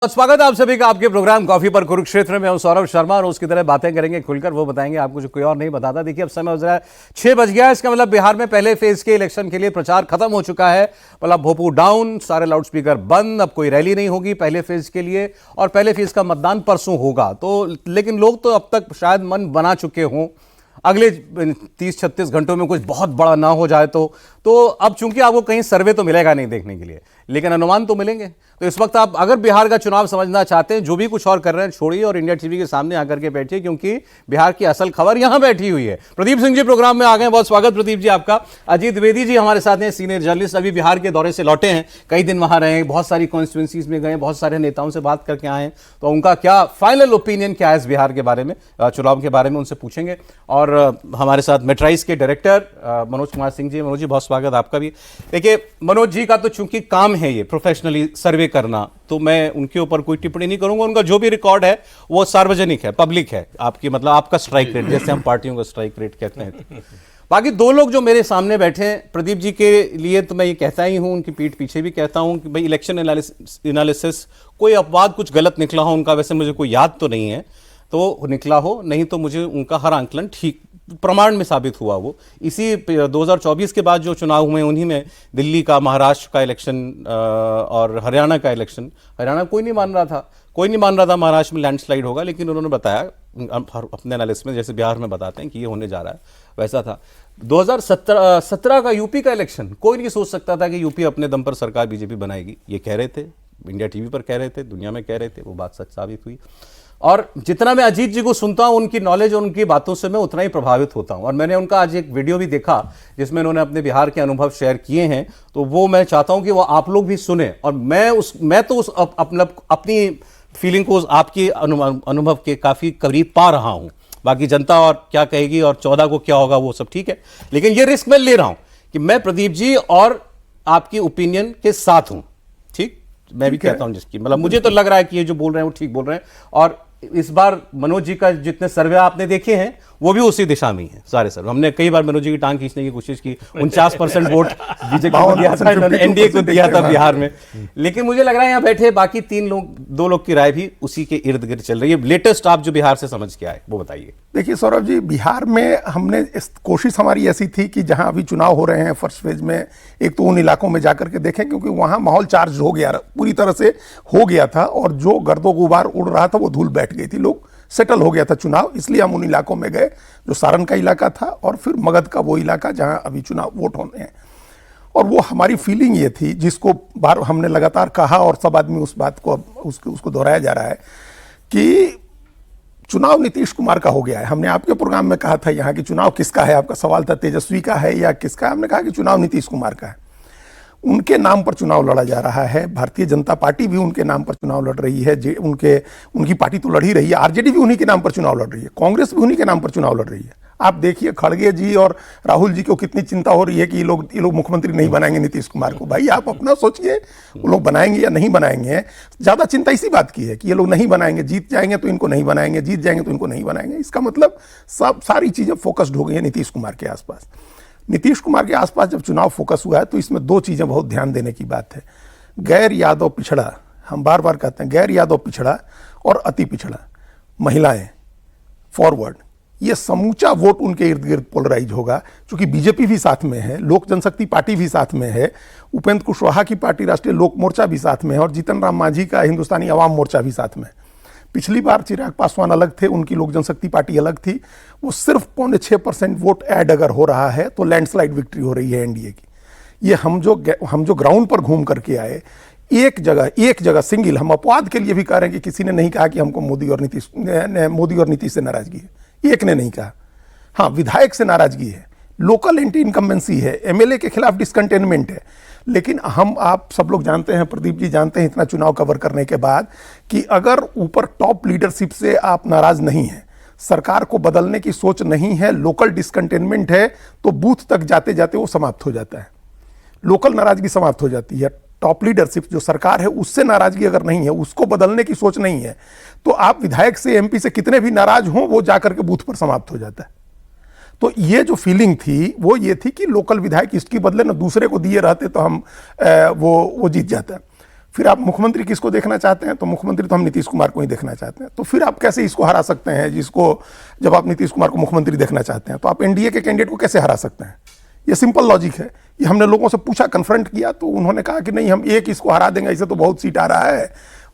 स्वागत है आप सभी का आपके प्रोग्राम कॉफी पर कुरुक्षेत्र में। हूं सौरभ शर्मा और उसकी तरह बातें करेंगे खुलकर, वो बताएंगे आपको जो कोई और नहीं बताता। देखिए अब समय हो रहा है 6 बज गया है। इसका मतलब बिहार में पहले फेज के इलेक्शन के लिए प्रचार खत्म हो चुका है। मतलब भोपाल डाउन, सारे लाउडस्पीकर बंद, अब कोई रैली नहीं होगी पहले फेज के लिए और पहले फेज का मतदान परसों होगा। तो लेकिन लोग तो अब तक शायद मन बना चुके हों अगले 30-36 घंटों में कुछ बहुत बड़ा ना हो जाए तो अब चूंकि आपको कहीं सर्वे तो मिलेगा नहीं देखने के लिए, लेकिन अनुमान तो मिलेंगे। तो इस वक्त आप अगर बिहार का चुनाव समझना चाहते हैं, जो भी कुछ और कर रहे हैं छोड़िए और इंडिया टीवी के सामने आकर के बैठिए, क्योंकि बिहार की असल खबर यहां बैठी हुई है। प्रदीप सिंह जी प्रोग्राम में आ गए, बहुत स्वागत प्रदीप जी आपका। अजीत द्विवेदी जी हमारे साथ हैं, सीनियर जर्नलिस्ट, अभी बिहार के दौरे से लौटे हैं, कई दिन वहां रहे, बहुत सारी कॉन्स्टिट्यूंसीज में गए, बहुत सारे नेताओं से बात करके आए हैं। तो उनका क्या फाइनल ओपिनियन क्या है इस बिहार के बारे में, चुनाव के बारे में, उनसे पूछेंगे। और हमारे साथ मेट्राइज के डायरेक्टर मनोज कुमार सिंह जी। मनोज जी बहुत स्वागत आपका भी। देखिए मनोज जी का तो चूंकि काम है ये प्रोफेशनली सर्वे करना, तो मैं उनके ऊपर कोई टिप्पणी नहीं करूंगा। उनका जो भी रिकॉर्ड है वो सार्वजनिक है, पब्लिक है। आपकी मतलब आपका स्ट्राइक रेट, जैसे हम पार्टियों का स्ट्राइक रेट कहते हैं। बाकी दो लोग जो मेरे सामने बैठे हैं, प्रदीप जी के लिए तो मैं ये कहता ही हूं, उनकी पीठ पीछे भी कहता हूं कि भाई इलेक्शन एनालिसिस कोई अपवाद कुछ गलत निकला हो उनका, वैसे मुझे कोई याद तो नहीं है, तो निकला हो, नहीं तो मुझे उनका हर आंकलन ठीक प्रमाण में साबित हुआ। वो इसी 2024 के बाद जो चुनाव हुए उन्हीं में दिल्ली का, महाराष्ट्र का इलेक्शन और हरियाणा का इलेक्शन, हरियाणा कोई नहीं मान रहा था महाराष्ट्र में लैंडस्लाइड होगा, लेकिन उन्होंने बताया अपने एनालिसिस में, जैसे बिहार में बताते हैं कि ये होने जा रहा है, वैसा था। 2017 का यूपी का इलेक्शन, कोई नहीं सोच सकता था कि यूपी अपने दम पर सरकार बीजेपी बनाएगी। ये कह रहे थे, इंडिया टीवी पर कह रहे थे, दुनिया में कह रहे थे, वो बात सच साबित हुई। और जितना मैं अजीत जी को सुनता हूं, उनकी नॉलेज और उनकी बातों से मैं उतना ही प्रभावित होता हूं। और मैंने उनका आज एक वीडियो भी देखा जिसमें उन्होंने अपने बिहार के अनुभव शेयर किए हैं, तो वो मैं चाहता हूं कि वो आप लोग भी सुने। और मैं तो अपनी फीलिंग को आपके अनुभव के काफी करीब पा रहा हूं। बाकी जनता और क्या कहेगी और 14 को क्या होगा वो सब ठीक है, लेकिन ये रिस्क मैं ले रहा हूं कि मैं प्रदीप जी और आपकी ओपिनियन के साथ हूं। ठीक, मैं भी कहता हूं जिसकी मतलब मुझे तो लग रहा है कि ये जो बोल रहे हैं वो ठीक बोल रहे हैं। और इस बार मनोज जी का जितने सर्वे आपने देखे हैं वो भी उसी दिशा में ही है सारे सर्वे। हमने कई बार मनोज जी की टांग खींचने की कोशिश की, 49% वोट बीजेपी को दिया था, एनडीए को दिया था बिहार में, लेकिन मुझे लग रहा है यहाँ बैठे बाकी दो लोग की राय भी उसी के इर्द गिर्द चल रही है। लेटेस्ट आप जो बिहार से समझ के आए वो बताइए। देखिए सौरभ जी, बिहार में हमने कोशिश हमारी ऐसी थी कि जहां अभी चुनाव हो रहे हैं फर्स्ट फेज में, एक तो उन इलाकों में जाकर के देखें, क्योंकि वहां माहौल चार्ज हो गया, पूरी तरह से हो गया था, और जो गर्दो गुबार उड़ रहा था वो धूल बैठ गई थी, लोग सेटल हो गया था चुनाव। इसलिए हम उन इलाकों में गए जो सारण का इलाका था और फिर मगध का वो इलाका जहां अभी चुनाव वोट होने हैं। और वो हमारी फीलिंग ये थी, जिसको बार हमने लगातार कहा और सब आदमी उस बात को उसको दोहराया जा रहा है कि चुनाव नीतीश कुमार का हो गया है। हमने आपके प्रोग्राम में कहा था यहाँ की चुनाव किसका है, आपका सवाल था तेजस्वी का है या किसका, हमने कहा कि चुनाव नीतीश कुमार का है। उनके नाम पर चुनाव लड़ा जा रहा है। भारतीय जनता पार्टी भी उनके नाम पर चुनाव लड़ रही है, उनकी पार्टी तो लड़ ही रही है, आरजेडी भी उन्हीं के नाम पर चुनाव लड़ रही है, कांग्रेस भी उन्हीं के नाम पर चुनाव लड़ रही है। आप देखिए खड़गे जी और राहुल जी को कितनी चिंता हो रही है कि ये लोग मुख्यमंत्री नहीं बनाएंगे नीतीश कुमार को। भाई आप अपना सोचिए, वो लोग बनाएंगे या नहीं बनाएंगे। ज्यादा चिंता इसी बात की है कि ये लोग नहीं बनाएंगे, जीत जाएंगे तो इनको नहीं बनाएंगे, जीत जाएंगे तो इनको नहीं बनाएंगे। इसका मतलब सारी चीजें फोकस्ड हो गई है नीतीश कुमार के आसपास। नीतीश कुमार के आसपास जब चुनाव फोकस हुआ है तो इसमें दो चीजें बहुत ध्यान देने की बात है। गैर यादव पिछड़ा, हम बार बार कहते हैं, गैर यादव पिछड़ा और अति पिछड़ा, महिलाएं, फॉरवर्ड, ये समूचा वोट उनके इर्द गिर्द पोलराइज होगा। क्योंकि बीजेपी भी साथ में है, लोक जनशक्ति पार्टी भी साथ में है, उपेंद्र कुशवाहा की पार्टी राष्ट्रीय लोक मोर्चा भी साथ में है, और जीतन राम मांझी का हिंदुस्तानी अवाम मोर्चा भी साथ में है। पिछली बार चिराग पासवान अलग थे, उनकी लोक जनशक्ति पार्टी अलग थी। वो सिर्फ 6.25% वोट ऐड अगर हो रहा है तो लैंडस्लाइड विक्ट्री हो रही है एनडीए की। ये हम जो ग्राउंड पर घूम करके आए, एक जगह सिंगल, हम अपवाद के लिए भी कह रहे हैं कि किसी ने नहीं कहा कि हमको मोदी और नीतीश से नाराजगी है, एक ने नहीं कहा। हाँ, विधायक से नाराजगी है, लोकल एंटी इनकम्बेंसी है, एमएलए के खिलाफ डिसकंटेनमेंट है। लेकिन आप सब लोग जानते हैं, प्रदीप जी जानते हैं इतना चुनाव कवर करने के बाद, कि अगर ऊपर टॉप लीडरशिप से आप नाराज नहीं हैं, सरकार को बदलने की सोच नहीं है, लोकल डिसकंटेनमेंट है, तो बूथ तक जाते जाते वो समाप्त हो जाता है, लोकल नाराजगी समाप्त हो जाती है। टॉप लीडरशिप जो सरकार है उससे नाराजगी अगर नहीं है, उसको बदलने की सोच नहीं है, तो आप विधायक से, एमपी से कितने भी नाराज हों, वो जाकर के बूथ पर समाप्त हो जाता है। तो ये जो फीलिंग थी वो ये थी कि लोकल विधायक इसकी बदले न दूसरे को दिए रहते तो हम वो जीत जाता है। फिर आप मुख्यमंत्री किसको देखना चाहते हैं? तो मुख्यमंत्री तो हम नीतीश कुमार को ही देखना चाहते हैं। तो फिर आप कैसे इसको हरा सकते हैं, जिसको, जब आप नीतीश कुमार को मुख्यमंत्री देखना चाहते हैं तो आप एनडीए के कैंडिडेट को कैसे हरा सकते हैं? ये सिंपल लॉजिक है। ये हमने लोगों से पूछा, कन्फ्रंट किया, तो उन्होंने कहा कि नहीं, हम एक इसको हरा देंगे, इसे तो बहुत सीट आ रहा है,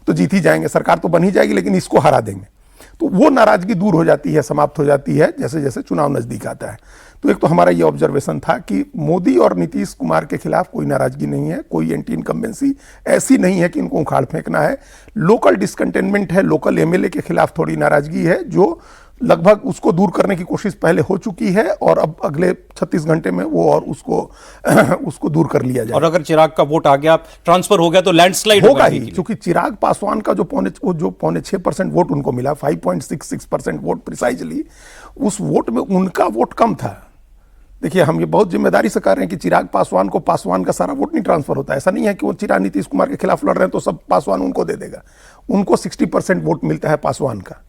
तो जीत ही जाएंगे, सरकार तो बन ही जाएगी, लेकिन इसको हरा देंगे। तो वो नाराजगी दूर हो जाती है, समाप्त हो जाती है जैसे जैसे चुनाव नजदीक आता है। तो एक तो हमारा ये ऑब्जर्वेशन था कि मोदी और नीतीश कुमार के खिलाफ कोई नाराजगी नहीं है, कोई एंटी इनकम्बेंसी ऐसी नहीं है कि इनको उखाड़ फेंकना है। लोकल डिसकंटेनमेंट है, लोकल एमएलए के खिलाफ थोड़ी नाराजगी है, जो लगभग उसको दूर करने की कोशिश पहले हो चुकी है, और अब अगले 36 घंटे में वो और उसको दूर कर लिया जाए। और अगर चिराग का वोट आ गया, ट्रांसफर हो गया, तो लैंडस्लाइड होगा ही, क्योंकि चिराग पासवान का जो 5.6% वोट उनको मिला, 5.66% वोट प्रिसाइजली, उस वोट में उनका वोट कम था। देखिए, हम ये बहुत जिम्मेदारी से कह रहे हैं कि चिराग पासवान को पासवान का सारा वोट नहीं ट्रांसफर होता है। ऐसा नहीं है कि वो चिराग नीतीश कुमार के खिलाफ लड़ रहे हैं तो सब पासवान उनको दे देगा। उनको 60% वोट मिलता है पासवान का,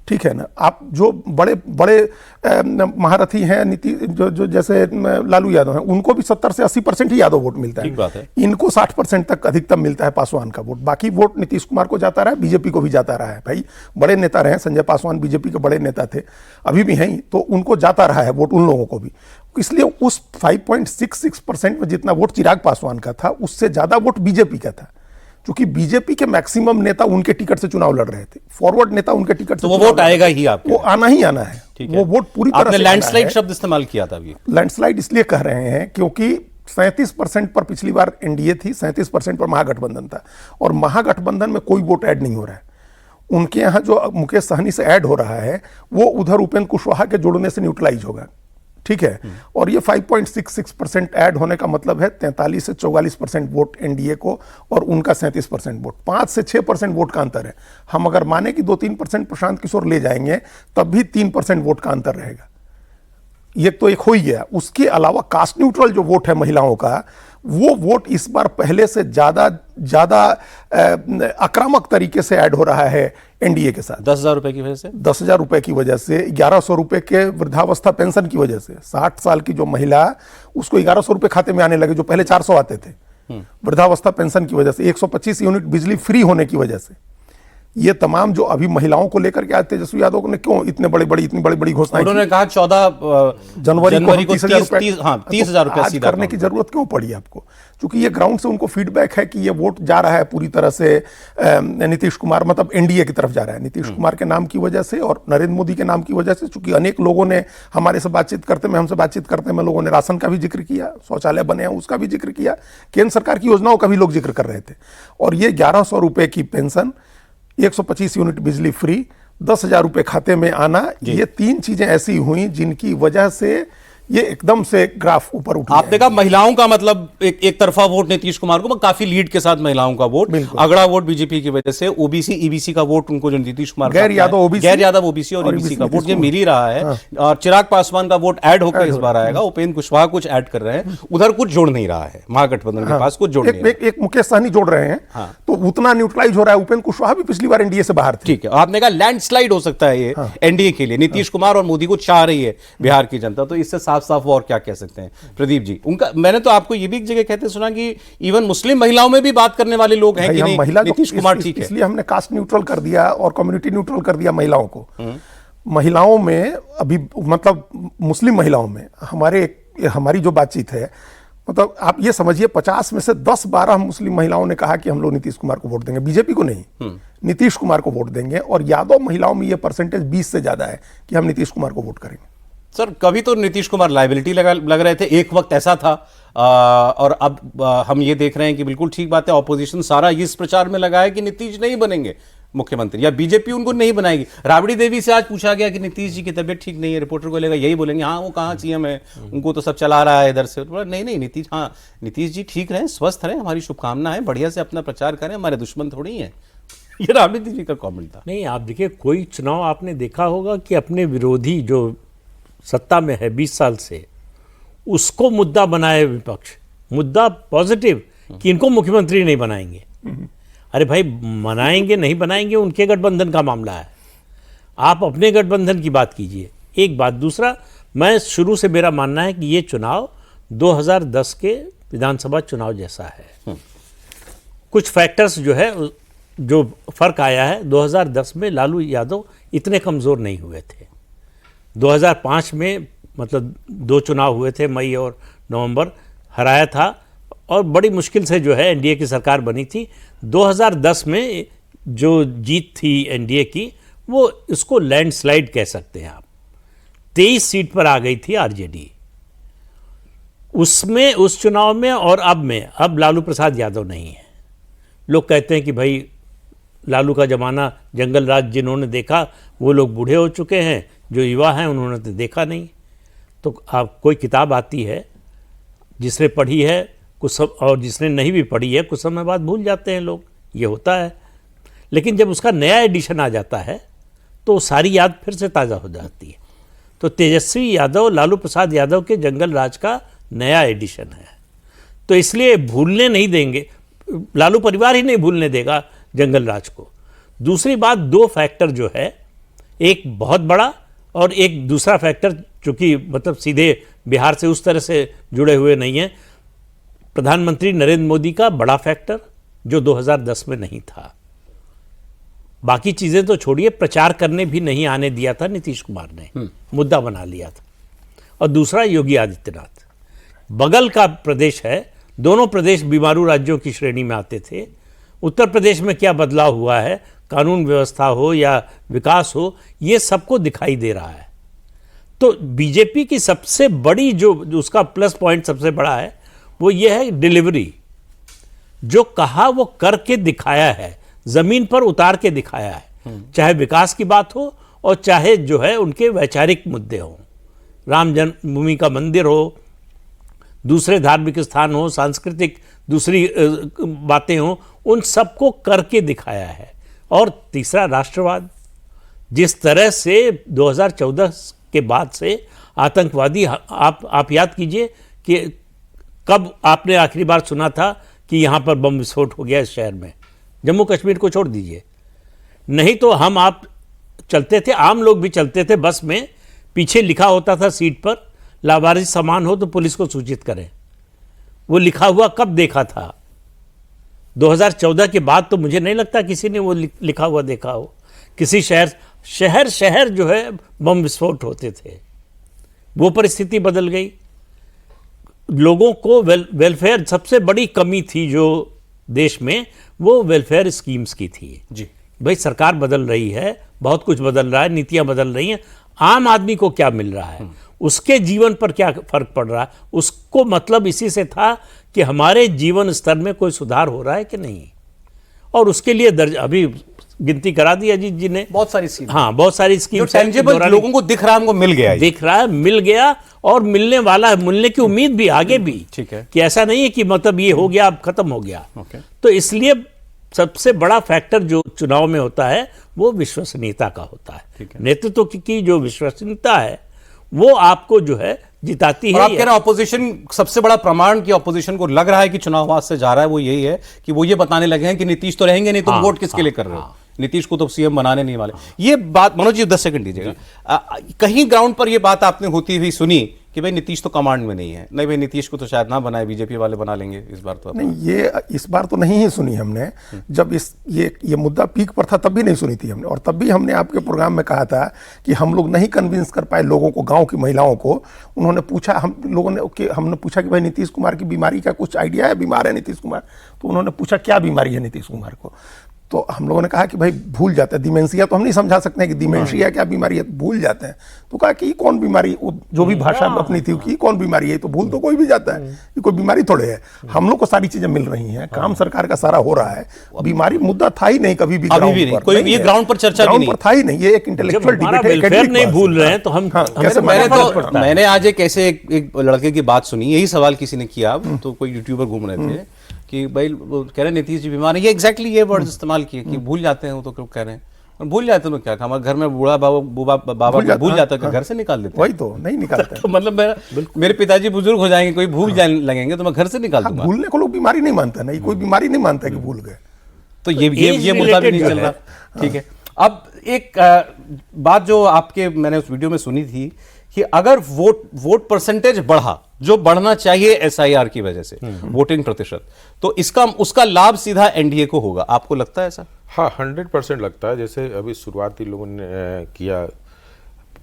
ठीक है ना। आप जो बड़े बड़े महारथी हैं जो जैसे लालू यादव हैं, उनको भी 70 से 80% ही यादव वोट मिलता ठीक बात है। इनको 60% तक अधिकतम मिलता है पासवान का वोट। बाकी वोट नीतीश कुमार को जाता रहा है, बीजेपी को भी जाता रहा है। भाई, बड़े नेता रहे, संजय पासवान बीजेपी के बड़े नेता थे, अभी भी हैं, तो उनको जाता रहा है वोट उन लोगों को भी। इसलिए उस 5.66% में जितना वोट चिराग पासवान का था, उससे ज्यादा वोट बीजेपी का था, क्योंकि बीजेपी के मैक्सिमम नेता उनके टिकट से चुनाव लड़ रहे थे, फॉरवर्ड नेता उनके टिकट से, तो वो वोट आएगा ही, आपको वो आना ही आना है। वो वोट पूरी तरह से लैंडस्लाइड शब्द इस्तेमाल किया था। अभी लैंडस्लाइड इसलिए कह रहे हैं क्योंकि 37% पर पिछली बार एनडीए थी, 37% पर महागठबंधन था, और महागठबंधन में कोई वोट ऐड नहीं हो रहा है। उनके यहाँ जो मुकेश सहनी से ऐड हो रहा है, वो उधर उपेंद्र कुशवाहा के जोड़ने से न्यूट्रलाइज होगा, ठीक है। और ये 5.66% ऐड होने का मतलब है 43 से 44% वोट एनडीए को, और उनका 37% वोट, 5 से 6% वोट का अंतर है। हम अगर माने कि 2-3% प्रशांत किशोर ले जाएंगे, तब भी 3% वोट का अंतर रहेगा। ये तो एक हो ही गया। उसके अलावा कास्ट न्यूट्रल जो वोट है महिलाओं का, वो वोट इस बार पहले से ज्यादा आक्रामक तरीके से ऐड हो रहा है एनडीए के साथ। 10,000 रुपए की वजह से, 10,000 रुपए की वजह से, 1,100 रुपए के वृद्धावस्था पेंशन की वजह से, 60 साल की जो महिला, उसको 1,100 रुपए खाते में आने लगे जो पहले 400 आते थे। वृद्धावस्था पेंशन की वजह से, 125 यूनिट बिजली फ्री होने की वजह से, ये तमाम जो अभी महिलाओं को लेकर के आए तेजस्वी यादव ने क्यों इतनी बड़ी बड़ी घोषणाएं की? उन्होंने कहा 14 जनवरी को 30,000 रुपए सीधा करने की जरूरत क्यों पड़ी आपको? क्योंकि ये ग्राउंड से उनको फीडबैक है कि ये वोट जा रहा है पूरी तरह से नीतीश कुमार, मतलब एनडीए की तरफ जा रहा है, नीतीश कुमार के नाम की वजह से और नरेंद्र मोदी के नाम की वजह से। चूंकि अनेक लोगों ने हमसे बातचीत करते में लोगों ने राशन का भी जिक्र किया, शौचालय बने हैं उसका भी जिक्र किया, केंद्र सरकार की योजनाओं का भी लोग जिक्र कर रहे थे। और ये 1,100 रुपए की पेंशन, 125 यूनिट बिजली फ्री, 10,000 रुपए खाते में आना, ये 3 चीजें ऐसी हुई जिनकी वजह से ये एकदम से ग्राफ ऊपर उठ गया। आपने कहा महिलाओं का मतलब एक तरफा वोट नीतीश कुमार को, काफी लीड के साथ महिलाओं का वोट, अगड़ा वोट बीजेपी की वजह से, ओबीसी ईबीसी का वोट उनको जो नीतीश कुमार, गैर यादव ओबीसी और ईबीसी का वोट ये मिल ही रहा है। और चिराग पासवान का वोट ऐड होकर इस बार आएगा, उपेंद्र कुशवाहा कुछ ऐड कर रहे हैं, उधर कुछ जोड़ नहीं रहा है, महागठबंधन के पास कुछ जोड़ नहीं। एक मुकेश सहनी जोड़ रहे हैं, तो उतना न्यूट्रलाइज हो रहा है। उपेंद्र कुशवाहा भी पिछली बार एनडीए से बाहर थे। ठीक है, आपने कहा लैंडस्लाइड हो सकता है ये एनडीए के लिए, नीतीश कुमार और मोदी को चाह रही है बिहार की जनता, तो इससे साफ साफ और क्या सकते हैं प्रदीप जी? उनका, मैंने तो आपको ये भी एक जगह कहते सुना कि इवन मुस्लिम महिलाओं में भी बात करने वाले लोग हैं कि नहीं, नीतीश कुमार ठीक है। इसलिए हमने कास्ट न्यूट्रल कर दिया और कम्युनिटी न्यूट्रल कर दिया महिलाओं को। महिलाओं में अभी, मतलब मुस्लिम महिलाओं में हमारी जो बातचीत है, मतलब आप ये समझिए 50 में से 10-12 मुस्लिम महिलाओं ने कहा कि हम लोग नीतीश कुमार को वोट देंगे, बीजेपी को नहीं, नीतीश कुमार को वोट देंगे। और यादव महिलाओं में ये परसेंटेज 20 से ज्यादा है कि हम नीतीश कुमार को वोट करेंगे। सर, कभी तो नीतीश कुमार लायबिलिटी लग रहे थे, एक वक्त ऐसा था, और अब हम ये देख रहे हैं कि बिल्कुल ठीक बात है, ऑपोजिशन सारा इस प्रचार में लगा है कि नीतीश नहीं बनेंगे मुख्यमंत्री, या बीजेपी उनको नहीं बनाएगी। राबड़ी देवी से आज पूछा गया कि नीतीश जी की तबीयत ठीक नहीं है, रिपोर्टर को लेगा यही बोलेंगे, हाँ वो कहाँ सीएम है, उनको तो सब चला रहा है इधर से। नहीं, नीतीश जी ठीक रहे, स्वस्थ रहे, हमारी शुभकामना है, बढ़िया से अपना प्रचार करें, हमारे दुश्मन थोड़ी है। ये राबड़ी देवी का कॉमेंट था। नहीं, आप देखिए, कोई चुनाव आपने देखा होगा कि अपने विरोधी जो सत्ता में है 20 साल से, उसको मुद्दा बनाए विपक्ष, मुद्दा पॉजिटिव कि इनको मुख्यमंत्री नहीं बनाएंगे। अरे भाई, बनाएंगे नहीं बनाएंगे उनके गठबंधन का मामला है, आप अपने गठबंधन की बात कीजिए। एक बात। दूसरा, मैं शुरू से मेरा मानना है कि ये चुनाव 2010 के विधानसभा चुनाव जैसा है। कुछ फैक्टर्स जो है, जो फर्क आया है, 2010 में लालू यादव इतने कमज़ोर नहीं हुए थे। 2005 में मतलब 2 चुनाव हुए थे, मई और नवंबर, हराया था और बड़ी मुश्किल से जो है एनडीए की सरकार बनी थी। 2010 में जो जीत थी एनडीए की, वो इसको लैंडस्लाइड कह सकते हैं आप। 23 सीट पर आ गई थी आरजेडी उसमें, उस चुनाव में और अब लालू प्रसाद यादव नहीं है। लोग कहते हैं कि भाई लालू का ज़माना जंगल राज जिन्होंने देखा वो लोग बूढ़े हो चुके हैं, जो युवा हैं उन्होंने तो देखा नहीं। तो आप कोई किताब आती है, जिसने पढ़ी है कुछ सब, और जिसने नहीं भी पढ़ी है कुछ समय बाद भूल जाते हैं लोग, ये होता है। लेकिन जब उसका नया एडिशन आ जाता है तो सारी याद फिर से ताज़ा हो जाती है। तो तेजस्वी यादव लालू प्रसाद यादव के जंगल राज का नया एडिशन है, तो इसलिए भूलने नहीं देंगे, लालू परिवार ही नहीं भूलने देगा जंगल राज को। दूसरी बात, 2 फैक्टर जो है, एक बहुत बड़ा और एक दूसरा फैक्टर, चूंकि मतलब सीधे बिहार से उस तरह से जुड़े हुए नहीं हैं। प्रधानमंत्री नरेंद्र मोदी का बड़ा फैक्टर जो 2010 में नहीं था। बाकी चीज़ें तो छोड़िए, प्रचार करने भी नहीं आने दिया था नीतीश कुमार ने, मुद्दा बना लिया था। और दूसरा योगी आदित्यनाथ, बगल का प्रदेश है, दोनों प्रदेश बीमारू राज्यों की श्रेणी में आते थे। उत्तर प्रदेश में क्या बदलाव हुआ है, कानून व्यवस्था हो या विकास हो, ये सबको दिखाई दे रहा है। तो बीजेपी की सबसे बड़ी जो उसका प्लस पॉइंट सबसे बड़ा है वो ये है डिलीवरी। जो कहा वो करके दिखाया है, जमीन पर उतार के दिखाया है। चाहे विकास की बात हो और चाहे जो है उनके वैचारिक मुद्दे हों, राम जन्मभूमि का मंदिर हो, दूसरे धार्मिक स्थान हो, सांस्कृतिक दूसरी बातें हों, उन सबको करके दिखाया है। और तीसरा राष्ट्रवाद, जिस तरह से 2014 के बाद से आतंकवादी, आप याद कीजिए कि कब आपने आखिरी बार सुना था कि यहाँ पर बम विस्फोट हो गया इस शहर में। जम्मू कश्मीर को छोड़ दीजिए, नहीं तो आप चलते थे, आम लोग भी चलते थे बस में, पीछे लिखा होता था सीट पर, लावारिस सामान हो तो पुलिस को सूचित करें। वो लिखा हुआ कब देखा था? 2014 के बाद तो मुझे नहीं लगता किसी ने वो लिखा हुआ देखा हो। किसी शहर जो है बम विस्फोट होते थे। वो परिस्थिति बदल गई। लोगों को वेलफेयर, सबसे बड़ी कमी थी जो देश में, वो वेलफेयर स्कीम्स की थी। जी भाई सरकार बदल रही है, बहुत कुछ बदल रहा है, नीतियां बदल रही हैं, आम आदमी को क्या मिल रहा है, उसके जीवन पर क्या फर्क पड़ रहा है, उसको मतलब इसी से था कि हमारे जीवन स्तर में कोई सुधार हो रहा है कि नहीं। और उसके लिए अभी गिनती करा दी अजीत जी ने, बहुत सारी स्कीम, हाँ बहुत सारी स्कीम टेंजिबल लोगों को दिख रहा है, हमको मिल गया, दिख रहा है, मिल गया और मिलने वाला है, मिलने की उम्मीद भी आगे भी। ठीक है कि ऐसा नहीं है कि मतलब ये हो गया अब खत्म हो गया। तो इसलिए सबसे बड़ा फैक्टर जो चुनाव में होता है वो विश्वसनीयता का होता है। नेतृत्व की जो विश्वसनीयता है वो आपको जो है जिताती है। आप कह रहे हैं ऑपोजिशन, सबसे बड़ा प्रमाण कि ऑपोजिशन को लग रहा है कि चुनाव हाथ से जा रहा है वो यही है कि वो ये बताने लगे हैं कि नीतीश तो रहेंगे नहीं, तुम वोट किसके लिए कर रहे हो, नीतीश को तो सीएम बनाने नहीं वाले। ये बात मनोज जी 10 सेकंड दीजिएगा, कहीं ग्राउंड पर ये बात आपने होती हुई सुनी कि भाई नीतीश तो कमांड में नहीं है, नहीं भाई नीतीश को तो शायद ना बनाए, बीजेपी वाले बना लेंगे इस बार तो? नहीं, ये इस बार तो नहीं ही सुनी हमने। जब ये मुद्दा पीक पर था तब भी नहीं सुनी थी हमने, और तब भी हमने आपके प्रोग्राम में कहा था कि हम लोग नहीं कन्विंस कर पाए लोगों को, गांव की महिलाओं को। उन्होंने पूछा, हमने पूछा कि भाई नीतीश कुमार की बीमारी का कुछ आइडिया है, बीमार है नीतीश कुमार? तो उन्होंने पूछा क्या बीमारी है नीतीश कुमार को, तो हम लोगों ने कहा कि भाई भूल जाते हैं, डिमेंशिया तो हम नहीं समझा सकते हैं कि डिमेंशिया क्या बीमारी है, भूल जाते हैं। तो कहा कि कौन बीमारी, जो भी भाषा अपनी थी कि कौन बीमारी है, तो भूल तो कोई भी जाता है, ये कोई बीमारी थोड़े है। हम लोग को सारी चीजें मिल रही हैं, काम सरकार का सारा हो रहा है, बीमारी मुद्दा था ही नहीं कभी भी, ये ग्राउंड पर चर्चा भी नहीं था ही नहीं, ये एक इंटेलेक्चुअल डिबेट है, नहीं भूल रहे हैं तो हम कैसे? मैंने आज एक ऐसे एक लड़के की बात सुनी, यही सवाल किसी ने किया, तो कोई यूट्यूबर घूम रहे थे कि भाई कह रहे नीतीश जी बीमार है, ये एग्जैक्टली ये वर्ड इस्तेमाल किए कि भूल जाते हैं, वो तो क्यों कह रहे हैं भूल जाते हैं, तो क्या हमारे घर में बूढ़ा बाबा भूल जाता है, घर से निकाल देते हैं, वही तो नहीं निकालते। तो मतलब मेरे पिताजी बुजुर्ग हो जाएंगे, कोई भूल जाने लगेंगे तो मैं घर से निकाल दूंगा। भूलने को लोग बीमारी नहीं मानता, नहीं कोई बीमारी नहीं मानता कि भूल गए, तो ये मुद्दा भी नहीं चल रहा। ठीक है, अब एक बात जो आपके मैंने उस वीडियो में सुनी थी कि अगर वोट परसेंटेज बढ़ा, जो बढ़ना चाहिए एसआईआर की वजह से, वोटिंग प्रतिशत, तो उसका लाभ सीधा एनडीए को होगा। आपको लगता है ऐसा? हाँ, 100% लगता है। जैसे अभी शुरुआती लोगों ने किया,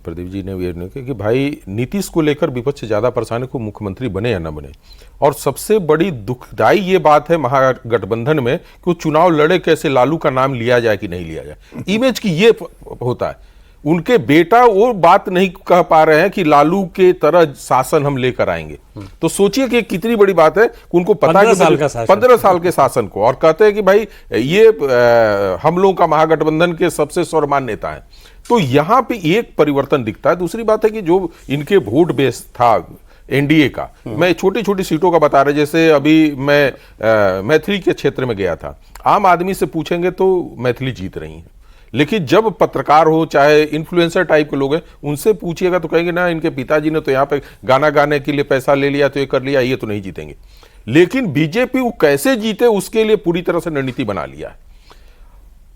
प्रदीप जी ने भी किया कि भाई नीतीश को लेकर विपक्ष से ज्यादा परेशान है को मुख्यमंत्री बने या ना बने। और सबसे बड़ी दुखदाई ये बात है महागठबंधन में कि वो चुनाव लड़े कैसे, लालू का नाम लिया जाए कि नहीं लिया जाए, इमेज की ये होता है। उनके बेटा वो बात नहीं कह पा रहे हैं कि लालू के तरह शासन हम लेकर आएंगे। तो सोचिए कि कितनी बड़ी बात है कि उनको पता है 15 साल के शासन को, और कहते हैं कि भाई ये हम लोगों का महागठबंधन के सबसे सर्वमान्य नेता है। तो यहां पे एक परिवर्तन दिखता है। दूसरी बात है कि जो इनके वोट बेस था एनडीए का, मैं छोटी छोटी सीटों का बता रहा, जैसे अभी मैं मैथिली के क्षेत्र में गया था, आम आदमी से पूछेंगे तो मैथिली जीत रही है, लेकिन जब पत्रकार हो चाहे इन्फ्लुएंसर टाइप के लोग हैं उनसे पूछिएगा तो कहेंगे ना इनके पिताजी ने तो यहाँ पे गाना गाने के लिए पैसा ले लिया तो ये कर लिया, ये तो नहीं जीतेंगे। लेकिन बीजेपी वो कैसे जीते उसके लिए पूरी तरह से रणनीति बना लिया है।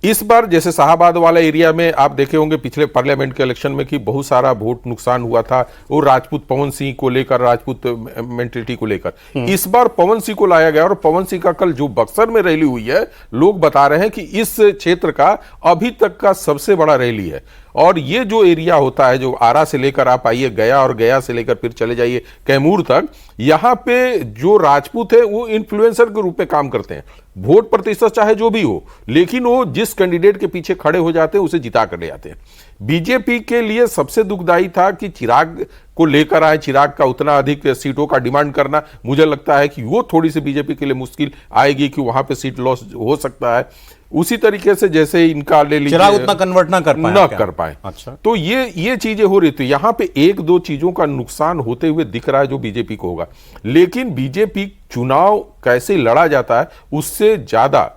इस बार जैसे शाहबाद वाला एरिया में आप देखे होंगे पिछले पार्लियामेंट के इलेक्शन में कि बहुत सारा वोट नुकसान हुआ था, वो राजपूत पवन सिंह को लेकर, राजपूत मेंटेलिटी को लेकर। इस बार पवन सिंह को लाया गया और पवन सिंह का कल जो बक्सर में रैली हुई है, लोग बता रहे हैं कि इस क्षेत्र का अभी तक का सबसे बड़ा रैली है। और ये जो एरिया होता है, जो आरा से लेकर आप आइए गया और गया से लेकर फिर चले जाइए कैमूर तक, यहां पे जो राजपूत है वो इन्फ्लुएंसर के रूप में काम करते हैं। वोट प्रतिशत चाहे जो भी हो, लेकिन वो जिस कैंडिडेट के पीछे खड़े हो जाते हैं उसे जिता कर ले आते हैं। बीजेपी के लिए सबसे दुखदाई था कि चिराग को लेकर आए, चिराग का उतना अधिक सीटों का डिमांड करना, मुझे लगता है कि वो थोड़ी सी बीजेपी के लिए मुश्किल आएगी कि वहां पे सीट लॉस हो सकता है। उसी तरीके से जैसे इनका ले लीजिए, चिराग उतना कन्वर्ट ना कर पाए। अच्छा, तो ये चीजें हो रही थी। यहां पे एक दो चीजों का नुकसान होते हुए दिख रहा है जो बीजेपी को होगा, लेकिन बीजेपी चुनाव कैसे लड़ा जाता है उससे ज्यादा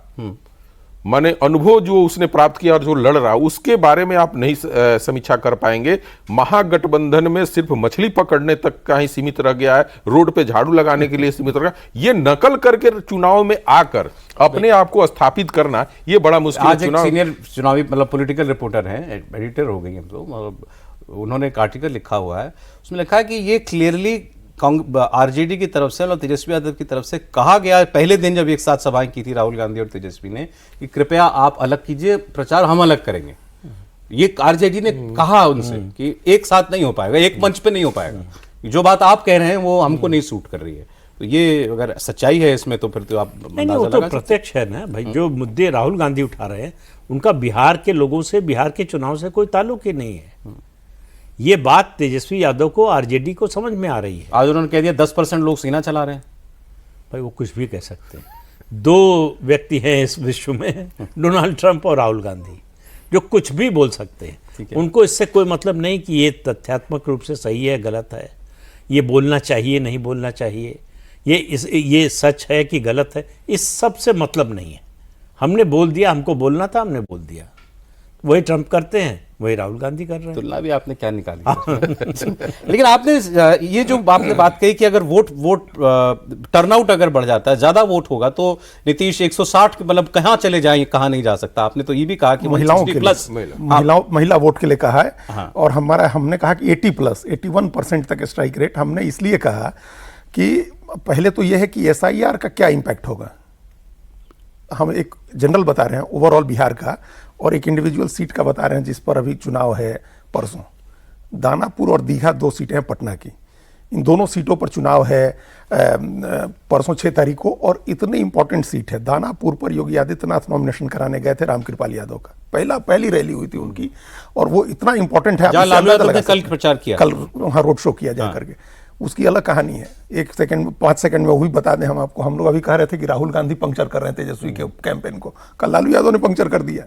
माने अनुभव जो उसने प्राप्त किया और जो लड़ रहा उसके बारे में आप नहीं समीक्षा कर पाएंगे। महागठबंधन में सिर्फ मछली पकड़ने तक का ही सीमित रह गया है, रोड पे झाड़ू लगाने के लिए सीमित रह गया। ये नकल करके चुनाव में आकर अपने आप को स्थापित करना ये बड़ा मुश्किल है। आज एक सीनियर चुनावी मतलब पॉलिटिकल रिपोर्टर हैं, एडिटर हो गई हम तो, उन्होंने एक आर्टिकल लिखा हुआ है, उसमें लिखा है कि ये क्लियरली आरजेडी की तरफ से और तेजस्वी यादव की तरफ से कहा गया पहले दिन जब एक साथ सभाएं की थी राहुल गांधी और तेजस्वी ने कि कृपया आप अलग कीजिए, प्रचार हम अलग करेंगे। ये आरजेडी ने कहा उनसे कि एक साथ नहीं हो पाएगा, एक मंच पे नहीं हो पाएगा, जो बात आप कह रहे हैं वो हमको नहीं सूट कर रही है। तो ये अगर सच्चाई है इसमें तो फिर तो आप नहीं, वो तो प्रत्यक्ष है ना भाई। जो मुद्दे राहुल गांधी उठा रहे हैं उनका बिहार के लोगों से, बिहार के चुनाव से कोई ताल्लुक ही नहीं है। ये बात तेजस्वी यादव को, आरजेडी को समझ में आ रही है। आज उन्होंने कह दिया 10% लोग सीना चला रहे हैं। भाई वो कुछ भी कह सकते हैं। दो व्यक्ति हैं इस विश्व में, डोनाल्ड ट्रंप और राहुल गांधी, जो कुछ भी बोल सकते हैं। उनको इससे कोई मतलब नहीं कि ये तथ्यात्मक रूप से सही है गलत है, ये बोलना चाहिए नहीं बोलना चाहिए, ये सच है कि गलत है, इस सब से मतलब नहीं है। हमने बोल दिया, हमको बोलना था, हमने बोल दिया। वही ट्रंप करते हैं, वही राहुल गांधी कर रहे हैं। तुलना भी आपने क्या निकाली। लेकिन आपने ये जो आपने बात कही कि अगर वोट टर्नआउट अगर बढ़ जाता है, ज्यादा वोट होगा तो नीतीश 160 मतलब कहां चले जाएंगे, कहां नहीं जा सकता। आपने तो ये भी कहा कि महिलाओं के प्लस महिला वोट के लिए कहा है। हाँ। और हमने कहा कि 81% तक स्ट्राइक रेट। हमने इसलिए कहा कि पहले तो यह है कि एसआईआर का क्या इंपैक्ट होगा। हम एक जनरल बता रहे हैं ओवरऑल बिहार का, और एक इंडिविजुअल सीट का बता रहे हैं जिस पर अभी चुनाव है परसों। दानापुर और दीघा 2 सीटें हैं पटना की। इन दोनों सीटों पर चुनाव है परसों 6 तारीख को। और इतनी इंपॉर्टेंट सीट है, दानापुर पर योगी आदित्यनाथ नॉमिनेशन कराने गए थे रामकृपाल यादव का, पहली रैली हुई थी उनकी, और वो इतना इंपॉर्टेंट है। कल प्रचार किया, कल वहाँ रोड शो किया जा करके, उसकी अलग कहानी है। 5 सेकंड में वही बता दें हम आपको। हम लोग अभी कह रहे थे कि राहुल गांधी पंक्चर कर रहे थे तेजस्वी के कैंपेन को, कल लालू यादव ने पंक्चर कर दिया।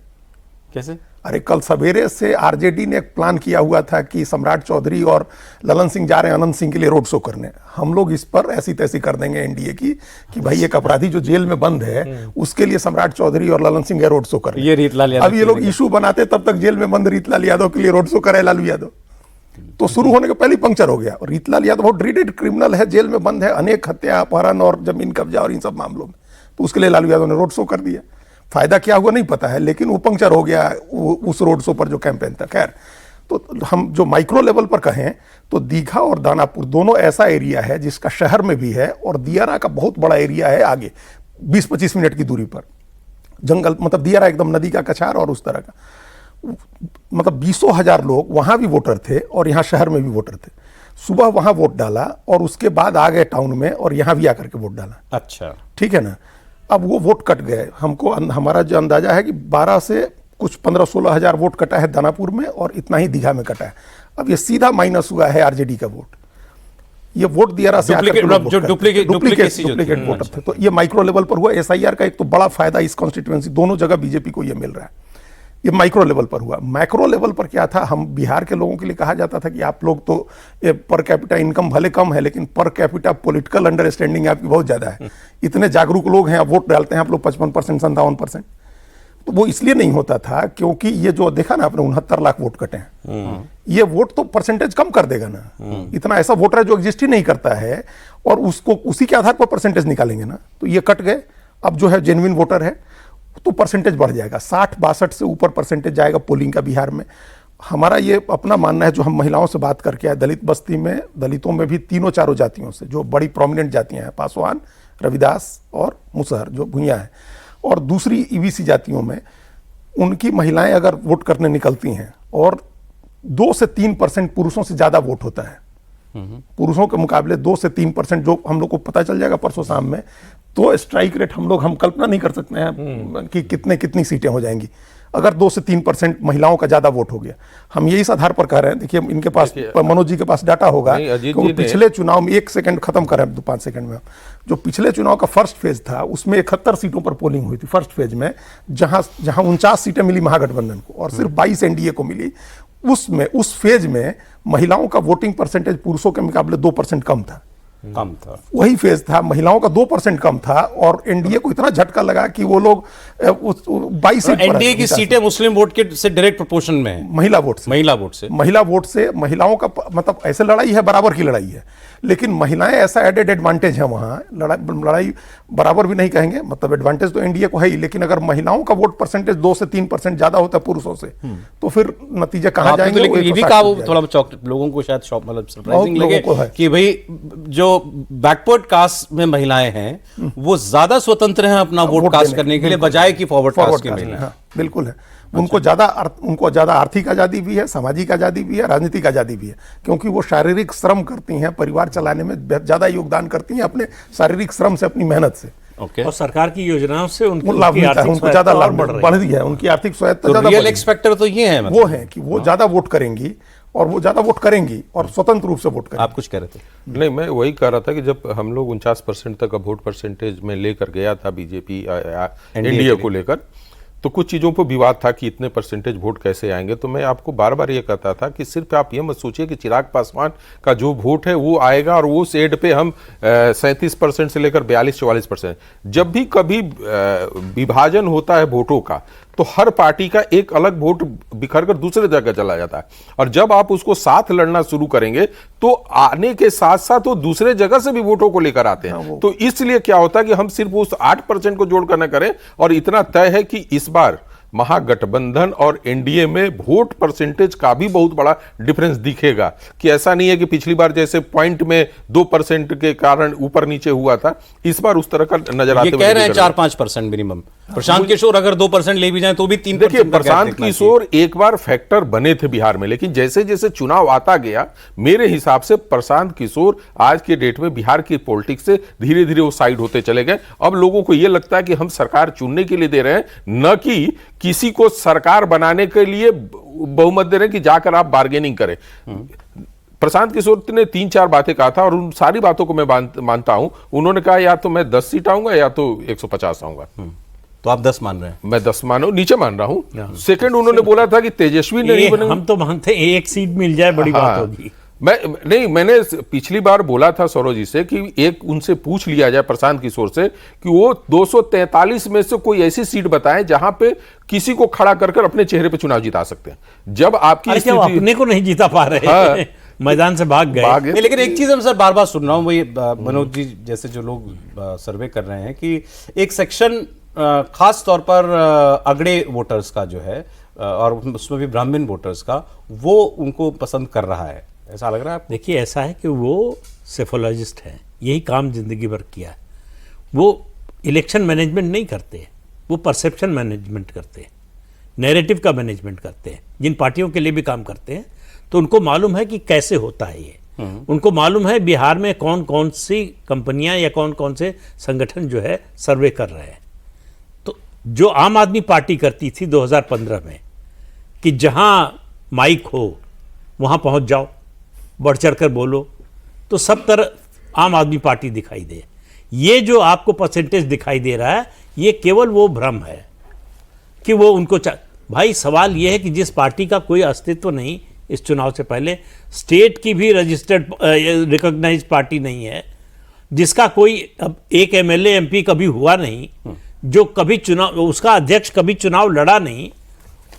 कैसे? अरे कल सवेरे से आरजेडी ने एक प्लान किया हुआ था कि सम्राट चौधरी और ललन सिंह जा रहे हैं अनंत सिंह के लिए रोड शो करने। हम लोग इस पर ऐसी तैसी कर देंगे एनडीए की कि भाई एक अपराधी जो जेल में बंद है उसके लिए सम्राट चौधरी और ललन सिंह रोड शो कर। ये रीतलाल यादव, अब ये लोग इशू बनाते तब तक जेल में बंद रीतलाल यादव के लिए रोड शो करे लालू यादव। तो शुरू होने के पहले पंक्चर हो गया। और रीतलाल यादव बहुत ड्रीडेड क्रिमिनल है, जेल में बंद है, अनेक हत्या, अपहरण और जमीन कब्जा और इन सब मामलों में। तो उसके लिए लालू यादव ने रोड शो कर दिया। फायदा क्या हुआ नहीं पता है, लेकिन वो पंक्चर हो गया उस रोड शो पर जो कैंपेन था। खैर, तो हम जो माइक्रो लेवल पर कहें तो दीघा और दानापुर दोनों ऐसा एरिया है जिसका शहर में भी है और दियारा का बहुत बड़ा एरिया है आगे 20-25 मिनट की दूरी पर जंगल, मतलब दियारा एकदम नदी का कछार और उस तरह का, मतलब 20,000 लोग वहां भी वोटर थे और यहाँ शहर में भी वोटर थे। सुबह वहां वोट डाला और उसके बाद आ गए टाउन में और यहाँ भी आकर के वोट डाला। अच्छा, ठीक है ना। अब वो वोट कट गए, हमको हमारा जो अंदाजा है कि 12 से कुछ 15-16 हजार वोट कटा है दानापुर में और इतना ही दीघा में कटा है। अब ये सीधा माइनस हुआ है आरजेडी का वोट। ये वोट दियारा से डुप्लीकेट वोटर थे, तो ये माइक्रो लेवल पर हुआ। एसआईआर का एक तो बड़ा फायदा इस कॉन्स्टिट्यूएंसी दोनों जगह बीजेपी को ये मिल रहा है, ये माइक्रो लेवल पर हुआ। मैक्रो लेवल पर क्या था, हम बिहार के लोगों के लिए कहा जाता था कि आप लोग तो पर कैपिटा इनकम भले कम है लेकिन पर कैपिटा पॉलिटिकल अंडरस्टैंडिंग आपकी बहुत ज्यादा है, इतने जागरूक लोग हैं, आप वोट डालते हैं आप लोग 55%, 57%। तो वो इसलिए नहीं होता था क्योंकि ये जो देखा ना आपने 69 लाख वोट कटे हैं, ये वोट तो परसेंटेज कम कर देगा ना। इतना ऐसा वोटर है जो एग्जिस्ट ही नहीं करता है और उसको उसी के आधार पर परसेंटेज निकालेंगे ना, तो ये कट गए। अब जो है जेन्युइन वोटर है तो परसेंटेज बढ़ जाएगा, 60-62 से ऊपर परसेंटेज जाएगा पोलिंग का बिहार में। हमारा ये अपना मानना है, जो हम महिलाओं से बात करके आए, दलित बस्ती में, दलितों में भी तीनों चारों जातियों से जो बड़ी प्रोमिनेंट जातियां हैं, पासवान, रविदास और मुसहर जो भुइयां हैं, और दूसरी ईबीसी जातियों में उनकी महिलाएं अगर वोट करने निकलती हैं और 2 से 3% पुरुषों से ज्यादा वोट होता है, पुरुषों के मुकाबले 2 से 3%, जो हम लोग को पता चल जाएगा परसों शाम में, तो स्ट्राइक रेट हम कल्पना नहीं कर सकते हैं कि कितनी सीटें हो जाएंगी अगर 2 से 3% महिलाओं का ज्यादा वोट हो गया। हम यही इस आधार पर कह रहे हैं, देखिए इनके पास, मनोज जी के पास डाटा होगा, क्योंकि पिछले चुनाव में 1 सेकंड खत्म करें 5 सेकंड में, जो पिछले चुनाव का फर्स्ट फेज था उसमें 71 सीटों पर पोलिंग हुई थी फर्स्ट फेज में, जहां 49 सीटें मिली महागठबंधन को और सिर्फ 22 एनडीए को मिली। उसमें उस फेज में महिलाओं का वोटिंग परसेंटेज पुरुषों के मुकाबले 2% कम था। वही फेज था, महिलाओं का 2% कम था और एनडीए को इतना झटका लगा कि वो लोग 22 सीट, एनडीए की सीटें मुस्लिम वोट के से डायरेक्ट प्रोपोर्शन में है, महिला वोट से महिलाओं का, मतलब ऐसे लड़ाई है, बराबर की लड़ाई है, लेकिन महिलाएं ऐसा एडेड एडवांटेज है वहां, लड़ाई बराबर भी नहीं कहेंगे, मतलब एडवांटेज तो एनडीए को है ही, लेकिन अगर महिलाओं का वोट परसेंटेज 2 से 3% ज्यादा होता है पुरुषों से, तो फिर नतीजे कहां जाएंगे। तो ये भी कहा थोड़ा लोगों को शायद मतलब सरप्राइजिंग लगे कि भाई जो बैकवर्ड कास्ट में महिलाएं हैं वो ज्यादा स्वतंत्र हैं अपना वोट कास्ट करने के लिए, बजाय कि फॉरवर्ड कास्ट की महिलाएं। बिल्कुल है, उनको ज्यादा आर्थिक आजादी भी है, सामाजिक आजादी भी है, राजनीतिक आजादी भी है, क्योंकि वो शारीरिक श्रम करती हैं, परिवार चलाने में ज्यादा योगदान करती हैं अपने शारीरिक श्रम से, अपनी मेहनत से। और सरकार की योजनाओं से उनको लाभ मिलता है, उनको ज्यादा लाभ बढ़ रही है, उनकी आर्थिक स्वायत्तता ज्यादा। रियल एक्स फैक्टर तो ये है, वो है कि वो ज्यादा वोट करेंगी और वो ज्यादा वोट करेंगी और स्वतंत्र रूप से वोट करेंगी। आप कुछ कह रहे थे? नहीं, मैं वही कह रहा था कि जब हम लोग 49% तक का वोट परसेंटेज में लेकर गया था बीजेपी एनडीए को लेकर, तो कुछ चीज़ों पर विवाद था कि इतने परसेंटेज वोट कैसे आएंगे। तो मैं आपको बार बार ये कहता था कि सिर्फ आप ये मत सोचिए कि चिराग पासवान का जो वोट है वो आएगा और वो सेड पे हम 37% से लेकर 42-44%। जब भी कभी विभाजन होता है वोटों का, तो हर पार्टी का एक अलग वोट बिखर कर दूसरे जगह चला जाता है, और जब आप उसको साथ लड़ना शुरू करेंगे तो आने के साथ साथ वो दूसरे जगह से भी वोटों को लेकर आते हैं। तो इसलिए क्या होता है कि हम सिर्फ उस 8% को जोड़कर न करें, और इतना तय है कि इस बार महागठबंधन और एनडीए में वोट परसेंटेज का भी बहुत बड़ा डिफरेंस दिखेगा, कि ऐसा नहीं है कि पिछली बार जैसे पॉइंट में 2% के कारण ऊपर नीचे हुआ था, इस बार उस तरह का नजर आते हुए कह रहे हैं 4-5% मिनिमम। प्रशांत किशोर अगर 2% ले भी जाए तो भी 3%। देखिए, प्रशांत किशोर एक बार फैक्टर बने थे बिहार में, लेकिन जैसे जैसे चुनाव आता गया, मेरे हिसाब से प्रशांत किशोर आज के डेट में बिहार की पॉलिटिक्स से धीरे धीरे वो साइड होते चले गए। अब लोगों को यह लगता है कि हम सरकार चुनने के लिए दे रहे हैं, न कि किसी को सरकार बनाने के लिए बहुमत दे रहे हैं कि जाकर आप बार्गेनिंग करें। प्रशांत किशोर ने 3-4 बातें कहा था और उन सारी बातों को मैं मानता हूं। उन्होंने कहा या तो मैं 10 सीट आऊंगा या तो 150 आऊंगा। तो आप 10 मान रहे हैं? मैं 10 नीचे मान रहा हूं। सेकंड, उन्होंने बोला था कि तेजस्वी नहीं बनेंगे। हम तो मानते हैं 1 सीट मिल जाए बड़ी बात होगी। मैंने पिछली बार बोला था सौरव जी से कि एक उनसे पूछ लिया जाए प्रशांत किशोर से कि वो 243 में से कोई ऐसी सीट बताएं जहां पे किसी को खड़ा कर अपने चेहरे पे चुनाव जिता सकते हैं। जब आपकी अपने को नहीं जीता पा रहे हैं, मैदान से भाग गए। लेकिन एक चीज हम सर बार बार सुन रहा हूं, वही मनोज जी जैसे जो लोग सर्वे कर रहे हैं कि एक सेक्शन खास तौर पर अगड़े वोटर्स का जो है और उसमें भी ब्राह्मण वोटर्स का, वो उनको पसंद कर रहा है, ऐसा लग रहा है आपको? देखिए, ऐसा है कि वो सेफोलॉजिस्ट हैं, यही काम जिंदगी भर किया है। वो इलेक्शन मैनेजमेंट नहीं करते, वो परसेप्शन मैनेजमेंट करते हैं, नैरेटिव का मैनेजमेंट करते हैं। जिन पार्टियों के लिए भी काम करते हैं तो उनको मालूम है कि कैसे होता है ये। उनको मालूम है बिहार में कौन कौन सी कंपनियां या कौन कौन से संगठन जो है सर्वे कर रहे हैं। तो जो आम आदमी पार्टी करती थी 2015 में कि जहां माइक हो वहां पहुंच जाओ, बढ़ चढ़ कर बोलो, तो सब तरह आम आदमी पार्टी दिखाई दे। ये जो आपको परसेंटेज दिखाई दे रहा है, ये केवल वो भ्रम है कि वो उनको भाई सवाल ये है कि जिस पार्टी का कोई अस्तित्व नहीं इस चुनाव से पहले, स्टेट की भी रजिस्टर्ड रिकॉग्नाइज्ड पार्टी नहीं है, जिसका कोई अब एक एमएलए एमपी कभी हुआ नहीं, जो कभी चुनाव, उसका अध्यक्ष कभी चुनाव लड़ा नहीं,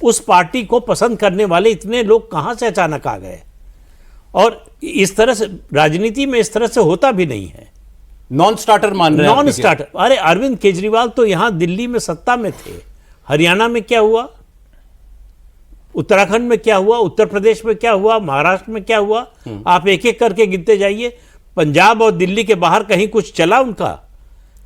उस पार्टी को पसंद करने वाले इतने लोग कहां से अचानक आ गए? और इस तरह से राजनीति में इस तरह से होता भी नहीं है। नॉन स्टार्टर मान रहे हैं? नॉन स्टार्टर, अरे अरविंद केजरीवाल तो यहां दिल्ली में सत्ता में थे, हरियाणा में क्या हुआ, उत्तराखंड में क्या हुआ, उत्तर प्रदेश में क्या हुआ, महाराष्ट्र में क्या हुआ, आप एक एक करके गिनते जाइए। पंजाब और दिल्ली के बाहर कहीं कुछ चला उनका,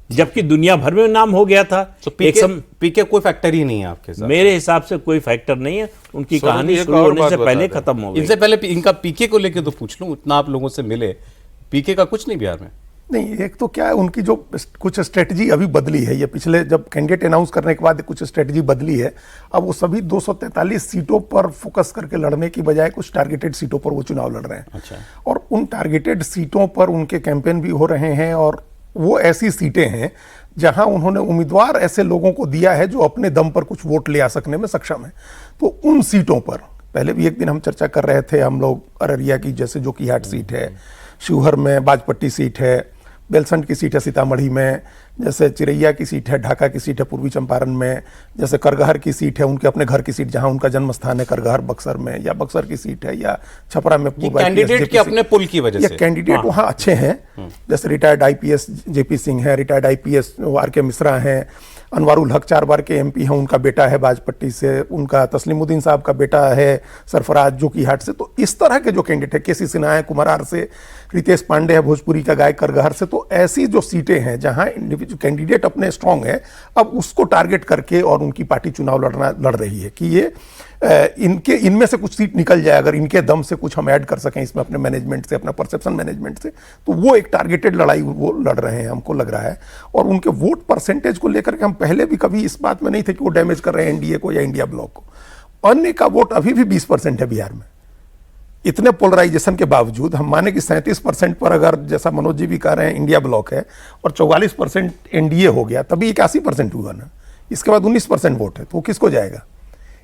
जबकि दुनिया भर में नाम हो गया था। तो पीके कोई फैक्टर ही नहीं है आपके साथ? मेरे हिसाब से कोई फैक्टर नहीं है, उनकी कहानी एक शुरू और होने बात से बता पहले दें। खत्म हो गई। इनसे पहले इनका पीके को लेके तो पूछ लूं, इतना आप लोगों से मिले, पीके का कुछ नहीं बिहार में? नहीं, एक तो क्या है, उनकी जो कुछ स्ट्रेटजी अभी बदली है, ये पिछले जब कैंडिडेट अनाउंस करने के बाद कुछ स्ट्रेटजी बदली है। अब वो सभी 243 सीटों पर फोकस करके लड़ने की बजाय कुछ टारगेटेड सीटों पर वो चुनाव लड़ रहे हैं। अच्छा। और उन टारगेटेड सीटों पर उनके कैंपेन भी हो रहे हैं, और वो ऐसी सीटें हैं जहां उन्होंने उम्मीदवार ऐसे लोगों को दिया है जो अपने दम पर कुछ वोट ले आ सकने में सक्षम है। तो उन सीटों पर पहले भी एक दिन हम चर्चा कर रहे थे हम लोग, अररिया की जैसे जो की हाट सीट है, शिवहर में बाजपट्टी सीट है, बेलसंड की सीट है सीतामढ़ी में, जैसे चिरैया की सीट है, ढाका की सीट है पूर्वी चंपारण में, जैसे करगहर की सीट है उनके अपने घर की सीट जहां उनका जन्म स्थान है करगहर बक्सर में, या बक्सर की सीट है, या छपरा में कैंडिडेट के अपने पुल की वजह से कैंडिडेट वहां अच्छे हैं। जैसे रिटायर्ड आईपीएस जेपी सिंह है, रिटायर्ड आईपीएस आर के मिश्रा हैं, अनवारुल हक 4 बार के एमपी हैं, उनका बेटा है बाजपट्टी से, उनका तस्लीमुद्दीन साहब का बेटा है सरफराज जो की हाट से। तो इस तरह के जो कैंडिडेट है, केसी सिन्हा है कुमार से, रितेश पांडे है भोजपुरी का गायक करगहर से। तो ऐसी जो सीटें हैं जहां इंडिविजुअल कैंडिडेट अपने स्ट्रांग है, अब उसको टारगेट करके और उनकी पार्टी चुनाव लड़ रही है कि ये इनमें से कुछ सीट निकल जाए, अगर इनके दम से कुछ हम ऐड कर सकें इसमें अपने मैनेजमेंट से, अपना परसेप्शन मैनेजमेंट से, तो वो एक टारगेटेड लड़ाई वो लड़ रहे हैं हमको लग रहा है। और उनके वोट परसेंटेज को लेकर के हम पहले भी कभी इस बात में नहीं थे कि वो डैमेज कर रहे हैं एनडीए को या इंडिया ब्लॉक को। अन्य का वोट अभी भी 20% है बिहार में, इतने पोलराइजेशन के बावजूद। हम माने कि 37% पर अगर जैसा मनोज जी भी कह रहे हैं इंडिया ब्लॉक है और 44% एनडीए हो गया, तभी 81% हुआ ना। इसके बाद 19% वोट है, तो वो किसको जाएगा?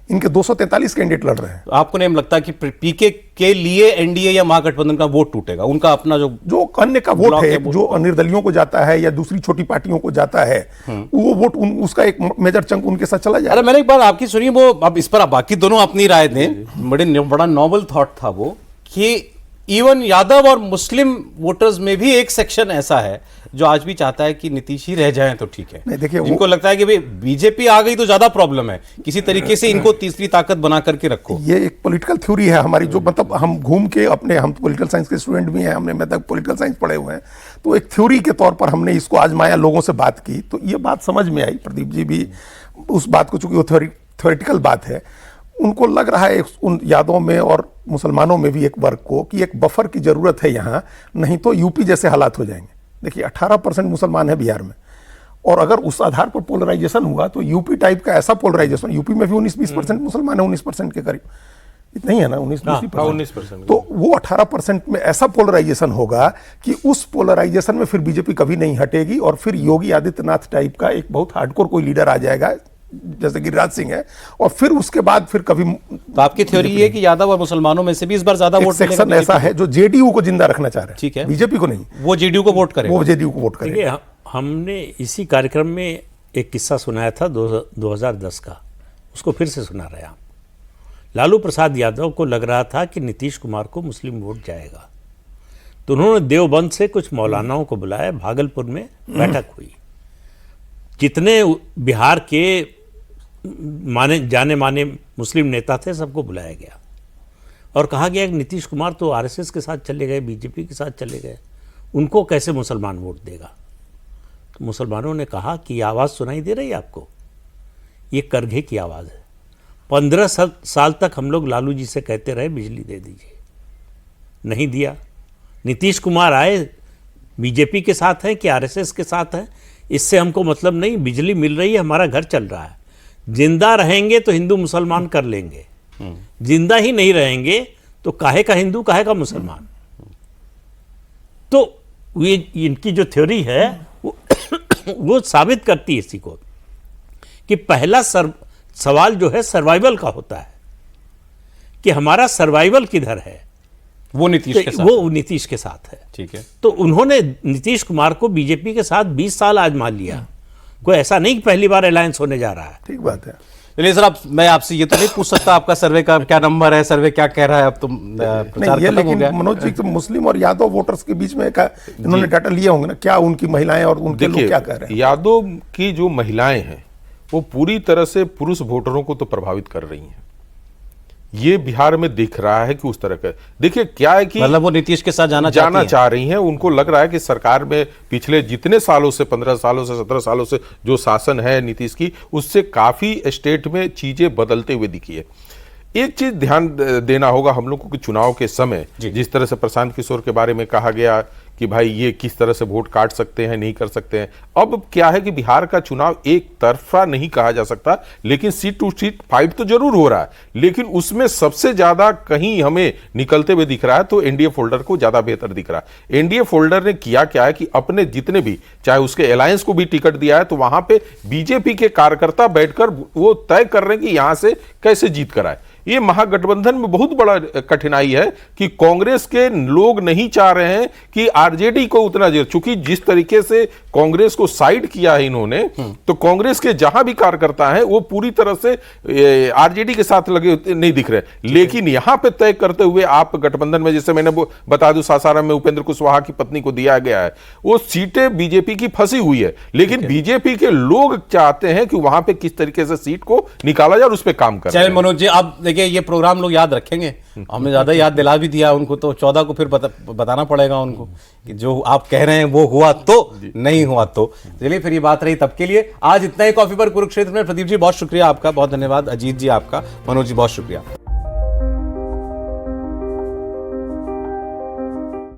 इनके 243 कैंडिडेट लड़ रहे हैं। आपको नहीं लगता कि पीके के लिए एनडीए या महागठबंधन का वोट टूटेगा? उनका अपना जो अन्य का वोट है, जो निर्दलियों को जाता है या दूसरी छोटी पार्टियों को जाता है, वो वोट उसका एक मेजर चंक उनके साथ चला जाएगा। अरे मैंने एक बात आपकी सुनी, वो अब इस पर आप बाकी दोनों अपनी राय दें। बड़ा नॉवल थॉट था वो कि इवन यादव और मुस्लिम वोटर्स में भी एक सेक्शन ऐसा है जो आज भी चाहता है कि नीतीश ही रह जाएं तो ठीक है। नहीं, देखिए, इनको लगता है कि भाई बीजेपी आ गई तो ज्यादा प्रॉब्लम है, किसी तरीके से इनको तीसरी ताकत बना करके रखो। ये एक पॉलिटिकल थ्योरी है हमारी, जो मतलब हम घूम के अपने, हम पॉलिटिकल साइंस के स्टूडेंट भी हैं, हमने मतलब पॉलिटिकल साइंस पढ़े हुए हैं, तो एक थ्योरी के तौर पर हमने इसको आजमाया, लोगों से बात की, तो ये बात समझ में आई। प्रदीप जी भी उस बात को, चूंकि वो थ्योरेटिकल बात है, उनको लग रहा है उन यादवों में और मुसलमानों में भी एक वर्ग को कि एक बफर की जरूरत है यहाँ, नहीं तो यूपी जैसे हालात हो जाएंगे। देखिए 18% मुसलमान है बिहार में, और अगर उस आधार पर पोलराइजेशन हुआ तो यूपी टाइप का ऐसा पोलराइजेशन, यूपी में भी 19-20% मुसलमान है, 19% के करीब, इतना ही है ना, 19-20%। तो वो 18% में ऐसा पोलराइजेशन होगा कि उस पोलराइजेशन में फिर बीजेपी कभी नहीं हटेगी, और फिर योगी आदित्यनाथ टाइप का एक बहुत हार्डकोर कोई लीडर आ जाएगा जैसे गिरिराज सिंह है, और फिर उसके बाद फिर कभी। तो आपकी थ्योरी ये है कि यादव और मुसलमानों में से भी इस बार ज्यादा वोट सेक्शन ऐसा है जो जेडीयू को जिंदा रखना चाह रहे हैं, ठीक है, बीजेपी को नहीं, वो जेडीयू को वोट करेगा, वो जेडीयू को वोट करेगा। हमने इसी कार्यक्रम में एक किस्सा सुनाया था 2010 का, उसको फिर से सुना रहे हैं। लालू प्रसाद यादव को लग रहा था कि नीतीश कुमार को मुस्लिम वोट जाएगा, तो उन्होंने देवबंद से कुछ मौलानाओं को बुलाया, भागलपुर में बैठक हुई। जितने बिहार के माने जाने माने मुस्लिम नेता थे, सबको बुलाया गया और कहा गया कि नीतीश कुमार तो आरएसएस के साथ चले गए, बीजेपी के साथ चले गए, उनको कैसे मुसलमान वोट देगा। तो मुसलमानों ने कहा कि ये आवाज़ सुनाई दे रही है आपको, ये करघे की आवाज़ है। 15 साल तक हम लोग लालू जी से कहते रहे बिजली दे दीजिए, नहीं दिया। नीतीश कुमार आए, बीजेपी के साथ हैं कि आरएसएस के साथ हैं, इससे हमको मतलब नहीं, बिजली मिल रही है, हमारा घर चल रहा है। जिंदा रहेंगे तो हिंदू मुसलमान कर लेंगे, जिंदा ही नहीं रहेंगे तो काहे का हिंदू काहे का मुसलमान। तो ये इनकी जो थ्योरी है वो साबित करती है इसी को कि पहला सवाल जो है सर्वाइवल का होता है कि हमारा सर्वाइवल किधर है, वो नीतीश के साथ, वो नीतीश के साथ है। ठीक है। तो उन्होंने नीतीश कुमार को बीजेपी के साथ 20 साल आजमा लिया, कोई ऐसा नहीं कि पहली बार अलायंस होने जा रहा है। ठीक बात है। चलिए सर, मैं आपसे ये तो नहीं पूछ सकता आपका सर्वे का क्या नंबर है, सर्वे क्या कह रहा है, अब तो प्रचार नहीं, ये खत्म हो लेकिन गया। मनोज जी तो मुस्लिम और यादव वोटर्स के बीच में इन्होंने डाटा लिए होंगे ना, क्या उनकी महिलाएं और उनके लोग क्या कह रहे हैं। यादव की जो महिलाएं हैं वो पूरी तरह से पुरुष वोटरों को तो प्रभावित कर रही हैं। ये बिहार में दिख रहा है कि उस तरह का, देखिए क्या है कि मतलब वो नीतीश के साथ जाना चाह रही हैं। उनको लग रहा है कि सरकार में पिछले जितने सालों से, 15 सालों से, 17 सालों से जो शासन है नीतीश की, उससे काफी स्टेट में चीजें बदलते हुए दिखी है। एक चीज ध्यान देना होगा हम लोगों को, चुनाव के समय जिस तरह से प्रशांत किशोर के बारे में कहा गया कि भाई ये किस तरह से वोट काट सकते हैं, नहीं कर सकते हैं। अब क्या है कि बिहार का चुनाव एक तरफा नहीं कहा जा सकता, लेकिन सीट टू सीट फाइट तो जरूर हो रहा है, लेकिन उसमें सबसे ज्यादा कहीं हमें निकलते हुए दिख रहा है तो एनडीए फोल्डर को ज्यादा बेहतर दिख रहा है। एनडीए फोल्डर ने किया क्या है कि अपने जितने भी, चाहे उसके अलायंस को भी टिकट दिया है, तो वहां पे बीजेपी के कार्यकर्ता बैठकर वो तय कर रहे हैं कि यहां से कैसे जीत कर आए। ये महागठबंधन में बहुत बड़ा कठिनाई है कि कांग्रेस के लोग नहीं चाह रहे हैं कि आरजेडी को उतना जोर, चूंकि जिस तरीके से कांग्रेस को साइड किया है इन्होंने, तो कांग्रेस के जहां भी कार्यकर्ता हैं वो पूरी तरह से आरजेडी के साथ लगे नहीं दिख रहे। लेकिन यहां पे तय करते हुए आप गठबंधन में, जैसे मैंने बता दूं, सासाराम में उपेंद्र कुशवाहा की पत्नी को दिया गया है, वो सीटें बीजेपी की फंसी हुई है, लेकिन बीजेपी के लोग चाहते हैं कि वहां पे किस तरीके से सीट को निकाला जाए और उस पर काम करें। चलिए मनोज जी, आप देखिए ये प्रोग्राम लोग याद रखेंगे, हमने ज्यादा याद दिला भी दिया उनको, तो 14 को फिर बताना पड़ेगा उनको कि जो आप कह रहे हैं वो हुआ तो नहीं हुआ तो। चलिए फिर ये बात रही तब के लिए। आज इतना ही कॉफी पर कुरुक्षेत्र में। प्रदीप जी बहुत शुक्रिया आपका, बहुत धन्यवाद। अजीत जी आपका, मनोज जी बहुत शुक्रिया।